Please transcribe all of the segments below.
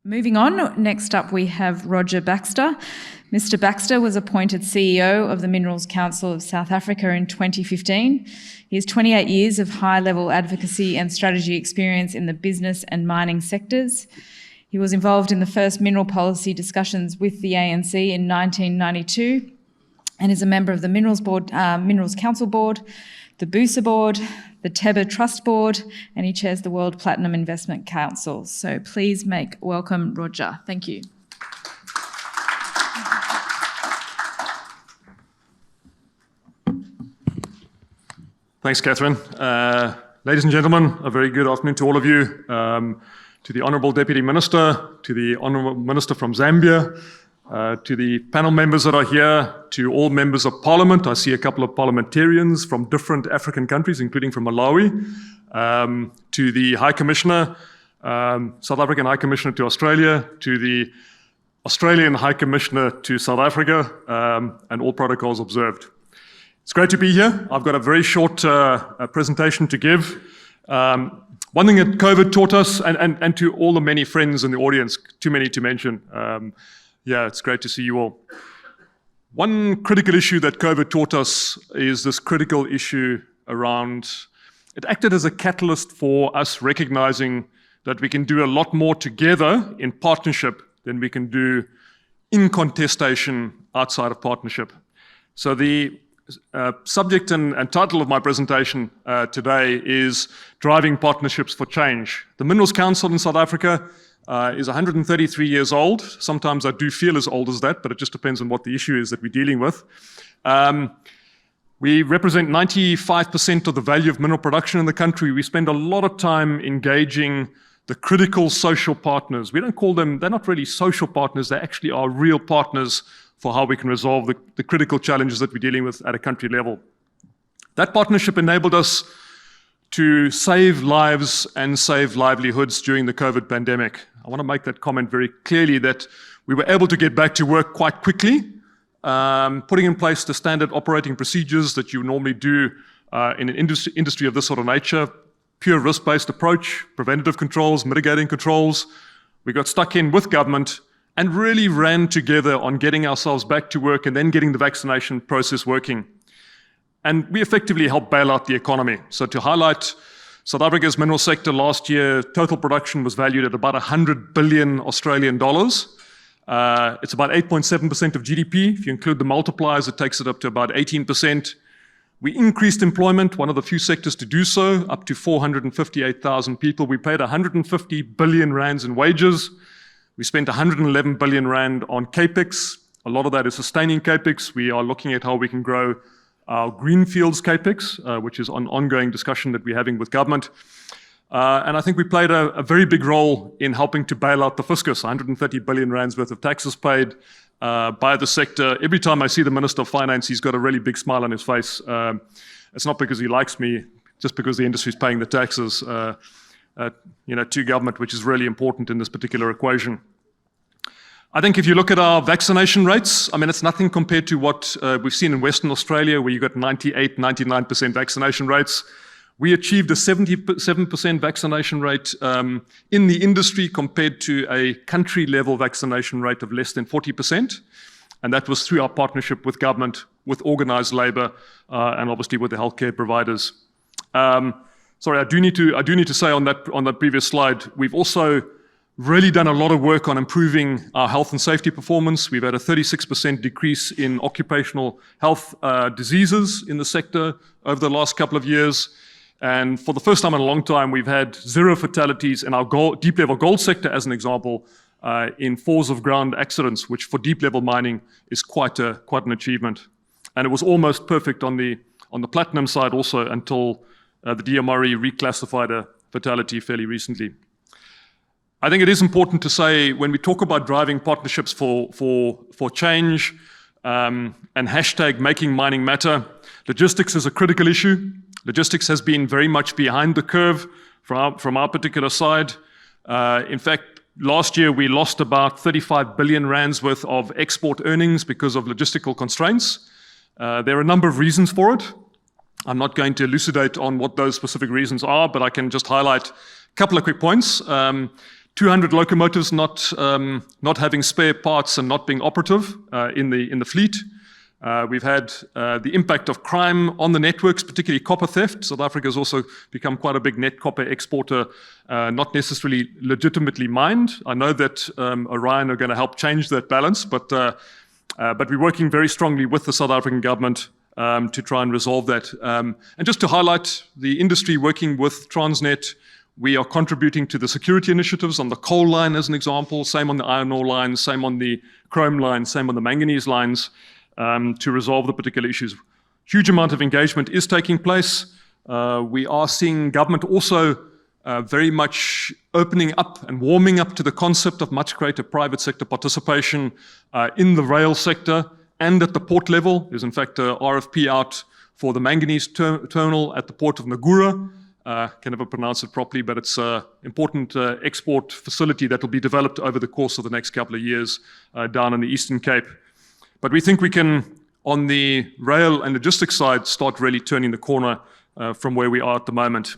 Moving on, next up we have Roger Baxter. Mr. Baxter was appointed CEO of the Minerals Council of South Africa in 2015. He has 28 years of high-level advocacy and strategy experience in the business and mining sectors. He was involved in the first mineral policy discussions with the ANC in 1992 and is a member of the Minerals Council Board, the Busa Board, the Teba Trust Board, and he chairs the World Platinum Investment Council. So please make welcome Roger. Thank you. Thanks, Catherine. Ladies and gentlemen, a very good afternoon to all of you, to the Honourable Deputy Minister, to the Honourable Minister from Zambia, to the panel members that are here, to all members of Parliament. I see a couple of parliamentarians from different African countries, including from Malawi, to the High Commissioner, South African High Commissioner to Australia, to the Australian High Commissioner to South Africa, and all protocols observed. It's great to be here. I've got a very short presentation to give. One thing that COVID taught us, and to all the many friends in the audience, too many to mention, yeah, it's great to see you all. One critical issue that COVID taught us is this critical issue around, it acted as a catalyst for us recognizing that we can do a lot more together in partnership than we can do in contestation outside of partnership. So the subject and title of my presentation today is Driving Partnerships for Change. The Minerals Council in South Africa is 133 years old. Sometimes I do feel as old as that, but it just depends on what the issue is that we're dealing with. We represent 95% of the value of mineral production in the country. We spend a lot of time engaging the critical social partners. We don't call them, they're not really social partners, they actually are real partners for how we can resolve the critical challenges that we're dealing with at a country level. That partnership enabled us to save lives and save livelihoods during the COVID pandemic. I want to make that comment very clearly that we were able to get back to work quite quickly, putting in place the standard operating procedures that you normally do in an industry of this sort of nature, pure risk-based approach, preventative controls, mitigating controls. We got stuck in with government and really ran together on getting ourselves back to work and then getting the vaccination process working. And we effectively helped bail out the economy. So to highlight South Africa's mineral sector last year, total production was valued at about 100 billion Australian dollars. It's about 8.7% of GDP. If you include the multipliers, it takes it up to about 18%. We increased employment, one of the few sectors to do so, up to 458,000 people. We paid 150 billion rands in wages. We spent 111 billion rand on capex. A lot of that is sustaining capex. We are looking at how we can grow our greenfields capex, which is an ongoing discussion that we're having with government. And I think we played a very big role in helping to bail out the fiscus, 130 billion rands worth of taxes paid by the sector. Every time I see the Minister of Finance, he's got a really big smile on his face. It's not because he likes me, just because the industry is paying the taxes to government, which is really important in this particular equation. I think if you look at our vaccination rates, I mean, it's nothing compared to what we've seen in Western Australia, where you've got 98, 99% vaccination rates. We achieved a 77% vaccination rate in the industry compared to a country-level vaccination rate of less than 40%. And that was through our partnership with government, with organised labour, and obviously with the healthcare providers. Sorry, I do need to say on that previous slide, we've also really done a lot of work on improving our health and safety performance. We've had a 36% decrease in occupational health diseases in the sector over the last couple of years. And for the first time in a long time, we've had 0 fatalities in our deep level gold sector, as an example, in falls of ground accidents, which for deep level mining is quite an achievement. And it was almost perfect on the platinum side also until the DMRE reclassified a fatality fairly recently. I think it is important to say when we talk about driving partnerships for change and hashtag making mining matter, logistics is a critical issue. Logistics has been very much behind the curve from our particular side. In fact, last year we lost about 35 billion rands worth of export earnings because of logistical constraints. There are a number of reasons for it. I'm not going to elucidate on what those specific reasons are, but I can just highlight a couple of quick points. 200 locomotives not having spare parts and not being operative in the fleet. We've had the impact of crime on the networks, particularly copper theft. South Africa has also become quite a big net copper exporter, not necessarily legitimately mined. I know that Orion are going to help change that balance, but we're working very strongly with the South African government to try and resolve that. And just to highlight the industry working with Transnet, we are contributing to the security initiatives on the coal line, as an example, same on the iron ore line, same on the chrome line, same on the manganese lines, to resolve the particular issues. Huge amount of engagement is taking place. We are seeing government also very much opening up and warming up to the concept of much greater private sector participation in the rail sector and at the port level. There's in fact a RFP out for the manganese terminal at the port of Ngqura. Can never pronounce it properly, but it's an important export facility that will be developed over the course of the next couple of years down in the Eastern Cape. But we think we can, on the rail and logistics side, start really turning the corner from where we are at the moment.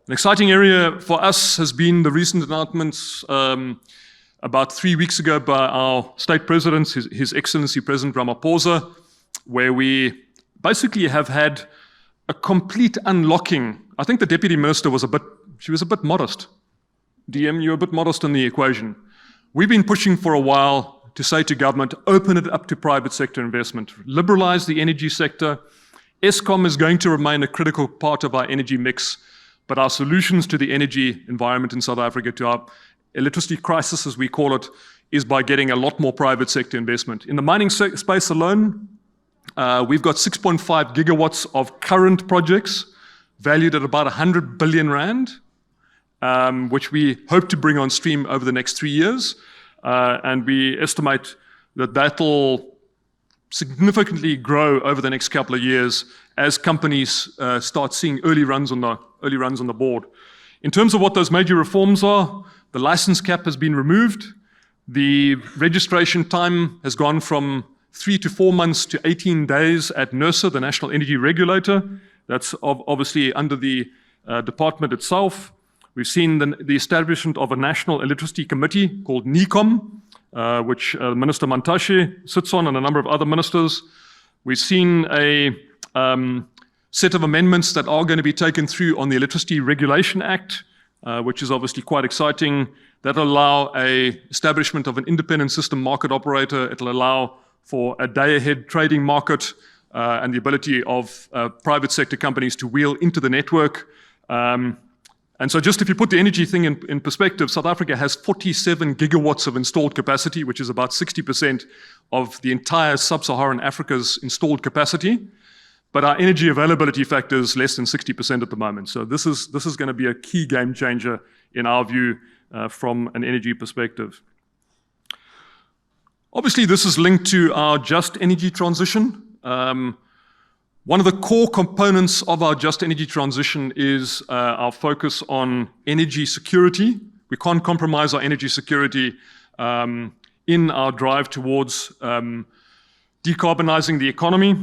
An exciting area for us has been the recent announcements about 3 weeks ago by our state president, His Excellency President Ramaphosa, where we basically have had a complete unlocking. I think the deputy minister was a bit modest. DM, you're a bit modest in the equation. We've been pushing for a while to say to government, open it up to private sector investment, liberalize the energy sector. Eskom is going to remain a critical part of our energy mix, but our solutions to the energy environment in South Africa, to our electricity crisis, as we call it, is by getting a lot more private sector investment. In the mining space alone, we've got 6.5 gigawatts of current projects valued at about 100 billion rand, which we hope to bring on stream over the next 3 years. And we estimate that that'll significantly grow over the next couple of years as companies start seeing early runs on the board. In terms of what those major reforms are, the license cap has been removed. The registration time has gone from 3 to 4 months to 18 days at NERSA, the National Energy Regulator. That's obviously under the department itself. We've seen the establishment of a National Electricity Committee called NECOM, which Minister Mantashe sits on, and a number of other ministers. We've seen a set of amendments that are going to be taken through on the Electricity Regulation Act, which is obviously quite exciting. That'll allow a establishment of an independent system market operator. It'll allow for a day-ahead trading market and the ability of private sector companies to wheel into the network. And so just if you put the energy thing in perspective, South Africa has 47 gigawatts of installed capacity, which is about 60% of the entire sub-Saharan Africa's installed capacity. But our energy availability factor is less than 60% at the moment. So this is going to be a key game changer in our view from an energy perspective. Obviously, this is linked to our just energy transition. One of the core components of our just energy transition is our focus on energy security. We can't compromise our energy security in our drive towards decarbonizing the economy.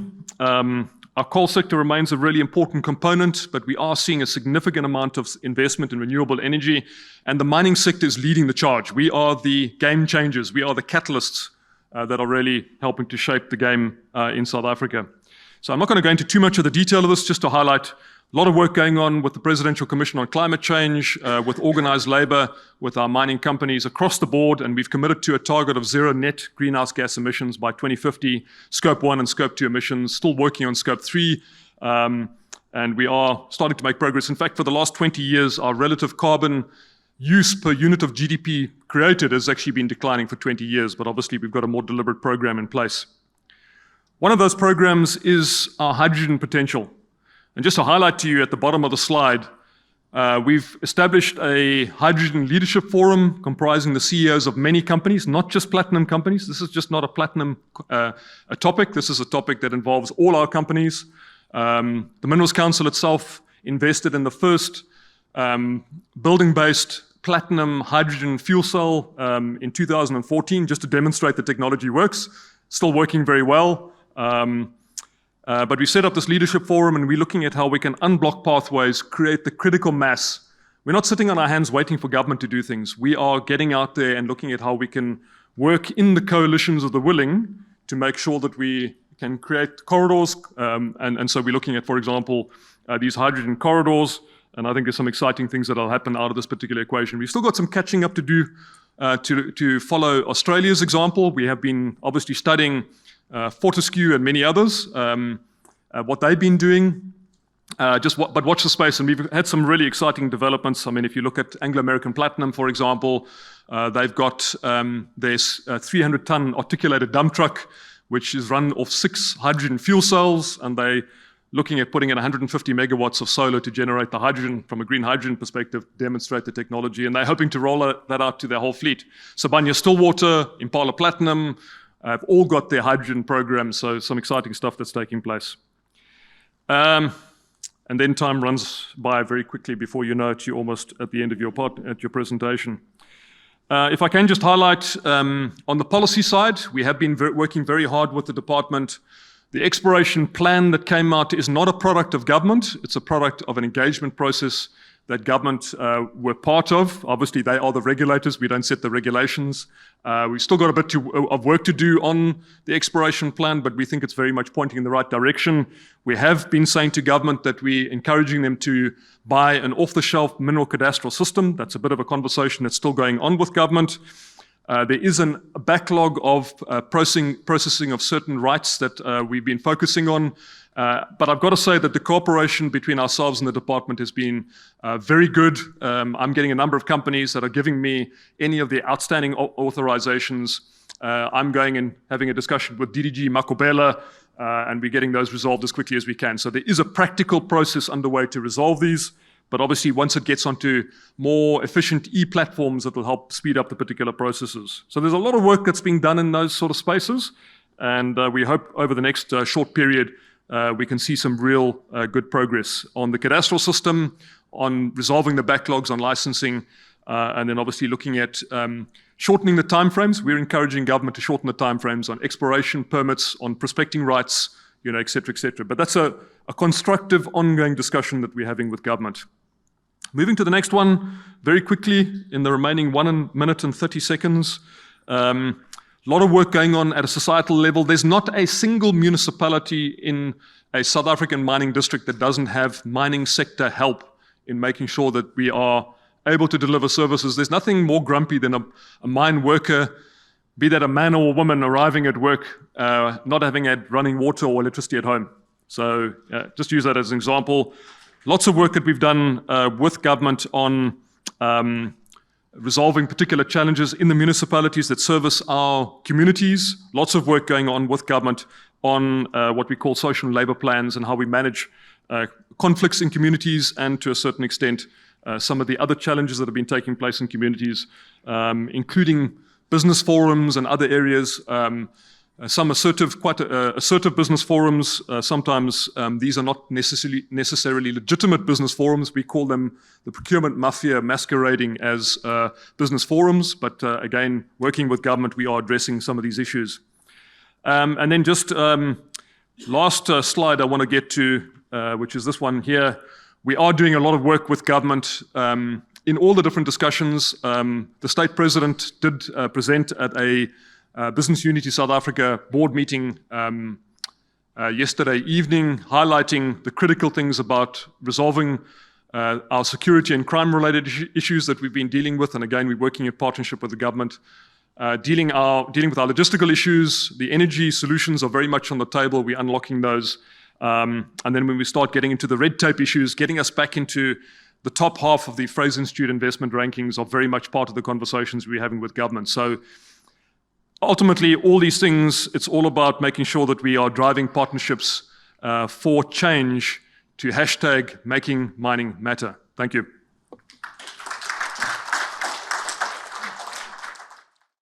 Our coal sector remains a really important component, but we are seeing a significant amount of investment in renewable energy, and the mining sector is leading the charge. We are the game changers. We are the catalysts that are really helping to shape the game in South Africa. So I'm not going to go into too much of the detail of this, just to highlight a lot of work going on with the Presidential Commission on Climate Change, with organized labor, with our mining companies across the board, and we've committed to a target of zero net greenhouse gas emissions by 2050, Scope 1 and Scope 2 emissions, still working on Scope 3, and we are starting to make progress. In fact, for the last 20 years, our relative carbon use per unit of GDP created has actually been declining for 20 years, but obviously we've got a more deliberate program in place. One of those programs is our hydrogen potential. And just to highlight to you at the bottom of the slide, we've established a hydrogen leadership forum comprising the CEOs of many companies, not just platinum companies. This is just not a platinum a topic. This is a topic that involves all our companies. The Minerals Council itself invested in the first building-based platinum hydrogen fuel cell in 2014, just to demonstrate the technology works. Still working very well. But we set up this leadership forum, and we're looking at how we can unblock pathways, create the critical mass we're not sitting on our hands waiting for government to do things. We are getting out there and looking at how we can work in the coalitions of the willing to make sure that we can create corridors. And so we're looking at, for example, these hydrogen corridors. And I think there's some exciting things that will happen out of this particular equation. We've still got some catching up to do to follow Australia's example. We have been obviously studying Fortescue and many others, what they've been doing. But watch the space, and we've had some really exciting developments. I mean, if you look at Anglo American Platinum, for example, they've got their 300-ton articulated dump truck, which is run off 6 hydrogen fuel cells, and they're looking at putting in 150 megawatts of solar to generate the hydrogen from a green hydrogen perspective, demonstrate the technology, and they're hoping to roll that out to their whole fleet. Sibanye Stillwater, Impala Platinum, have all got their hydrogen programs, so some exciting stuff that's taking place. And then time runs by very quickly before you know it, you're almost at the end of your presentation. If I can just highlight, on the policy side, we have been working very hard with the department. The exploration plan that came out is not a product of government, it's a product of an engagement process that government were part of. Obviously, they are the regulators, we don't set the regulations. We've still got a bit of work to do on the exploration plan, but we think it's very much pointing in the right direction. We have been saying to government that we're encouraging them to buy an off-the-shelf mineral cadastral system. That's a bit of a conversation that's still going on with government. There is a backlog of processing of certain rights that we've been focusing on. But I've got to say that the cooperation between ourselves and the department has been very good. I'm getting a number of companies that are giving me any of the outstanding authorizations. I'm going and having a discussion with DDG Makobela, and we're getting those resolved as quickly as we can. So there is a practical process underway to resolve these. But obviously, once it gets onto more efficient e-platforms, it will help speed up the particular processes. So there's a lot of work that's being done in those sort of spaces. And we hope over the next short period, we can see some real good progress on the cadastral system, on resolving the backlogs on licensing, and then obviously looking at shortening the timeframes. We're encouraging government to shorten the timeframes on exploration permits, on prospecting rights, et cetera, et cetera. But that's a constructive, ongoing discussion that we're having with government. Moving to the next one, very quickly, in the remaining 1 minute and 30 seconds. A lot of work going on at a societal level. There's not a single municipality in a South African mining district that doesn't have mining sector help in making sure that we are able to deliver services. There's nothing more grumpy than a mine worker, be that a man or a woman, arriving at work, not having had running water or electricity at home. So just use that as an example. Lots of work that we've done with government on resolving particular challenges in the municipalities that service our communities. Lots of work going on with government on what we call social and labor plans and how we manage conflicts in communities, and to a certain extent, some of the other challenges that have been taking place in communities, including business forums and other areas. Some assertive, quite assertive business forums. Sometimes these are not necessarily legitimate business forums. We call them the procurement mafia masquerading as business forums. But again, working with government, we are addressing some of these issues. And then just last slide I want to get to, which is this one here. We are doing a lot of work with government in all the different discussions. The state president did present at a Business Unity South Africa board meeting yesterday evening, highlighting the critical things about resolving our security and crime-related issues that we've been dealing with. And again, we're working in partnership with the government, dealing with our logistical issues. The energy solutions are very much on the table. We're unlocking those. And then when we start getting into the red tape issues, getting us back into the top half of the Fraser Institute investment rankings are very much part of the conversations we're having with government. So ultimately, all these things, it's all about making sure that we are driving partnerships for change to hashtag making mining matter. Thank you.